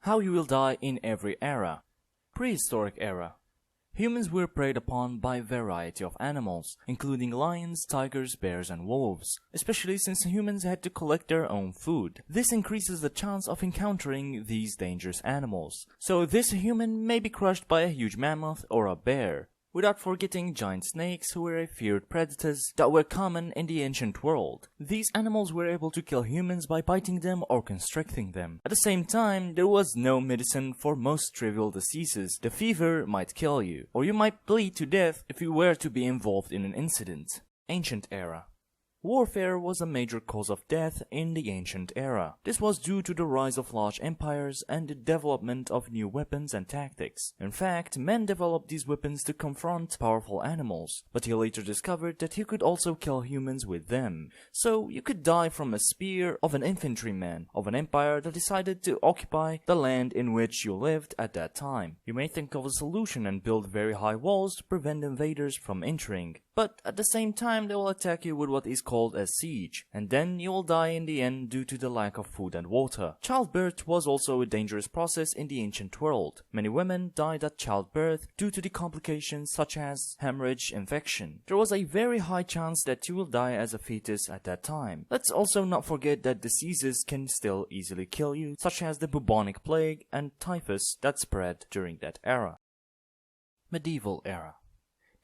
How you will die in every era. Prehistoric era. Humans were preyed upon by a variety of animals, including lions, tigers, bears, and wolves, especially since humans had to collect their own food. This increases the chance of encountering these dangerous animals, so this human may be crushed by a huge mammoth or a bear. Without forgetting giant snakes, who were feared predators that were common in the ancient world. These animals were able to kill humans by biting them or constricting them. At the same time, there was no medicine for most trivial diseases. The fever might kill you, or you might bleed to death if you were to be involved in an incident. Ancient era. Warfare was a major cause of death in the ancient era. This was due to the rise of large empires and the development of new weapons and tactics. In fact, men developed these weapons to confront powerful animals, but he later discovered that he could also kill humans with them. So you could die from a spear of an infantryman of an empire that decided to occupy the land in which you lived at that time. You may think of a solution and build very high walls to prevent invaders from entering. But at the same time, they will attack you with what is called a siege, and then you will die in the end due to the lack of food and water. Childbirth was also a dangerous process in the ancient world. Many women died at childbirth due to the complications such as hemorrhage infection. There was a very high chance that you will die as a fetus at that time. Let's also not forget that diseases can still easily kill you, such as the bubonic plague and typhus that spread during that era. Medieval era.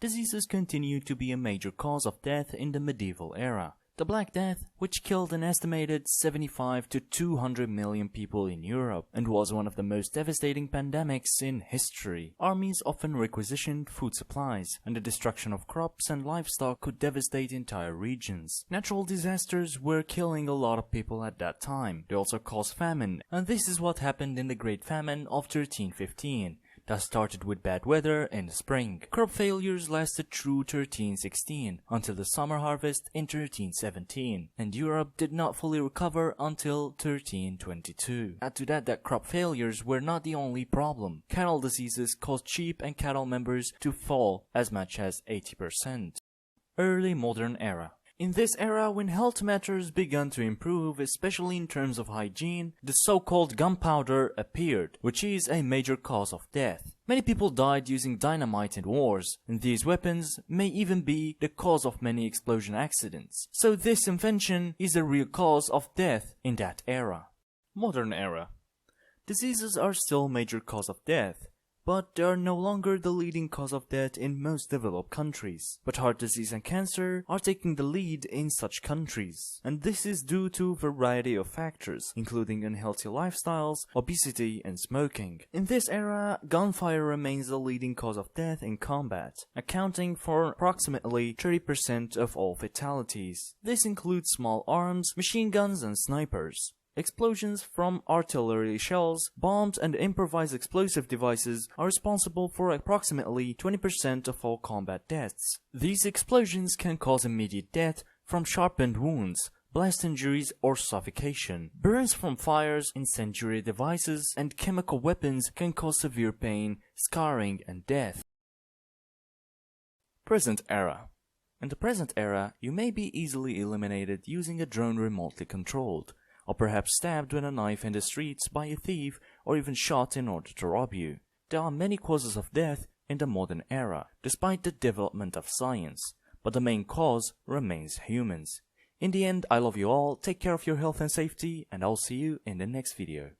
Diseases continued to be a major cause of death in the medieval era. The Black Death, which killed an estimated 75 to 200 million people in Europe and was one of the most devastating pandemics in history. Armies often requisitioned food supplies, and the destruction of crops and livestock could devastate entire regions. Natural disasters were killing a lot of people at that time. They also caused famine, and this is what happened in the Great Famine of 1315. That started with bad weather in the spring. Crop failures lasted through 1316 until the summer harvest in 1317, and Europe did not fully recover until 1322. Add to that crop failures were not the only problem. Cattle diseases caused sheep and cattle members to fall as much as 80%. Early modern era. In this era, when health matters began to improve, especially in terms of hygiene, the so-called gunpowder appeared, which is a major cause of death. Many people died using dynamite in wars, and these weapons may even be the cause of many explosion accidents. So this invention is a real cause of death in that era. Modern era. Diseases are still a major cause of death, but they are no longer the leading cause of death in most developed countries. But heart disease and cancer are taking the lead in such countries, and this is due to a variety of factors, including unhealthy lifestyles, obesity, and smoking. In this era, gunfire remains the leading cause of death in combat, accounting for approximately 30% of all fatalities. This includes small arms, machine guns, and snipers. Explosions from artillery shells, bombs, and improvised explosive devices are responsible for approximately 20% of all combat deaths. These explosions can cause immediate death from sharpened wounds, blast injuries, or suffocation. Burns from fires, incendiary devices, and chemical weapons can cause severe pain, scarring, and death. Present era. In the present era, you may be easily eliminated using a drone remotely controlled, or perhaps stabbed with a knife in the streets by a thief, or even shot in order to rob you. There are many causes of death in the modern era, despite the development of science, but the main cause remains humans. In the end, I love you all, take care of your health and safety, and I'll see you in the next video.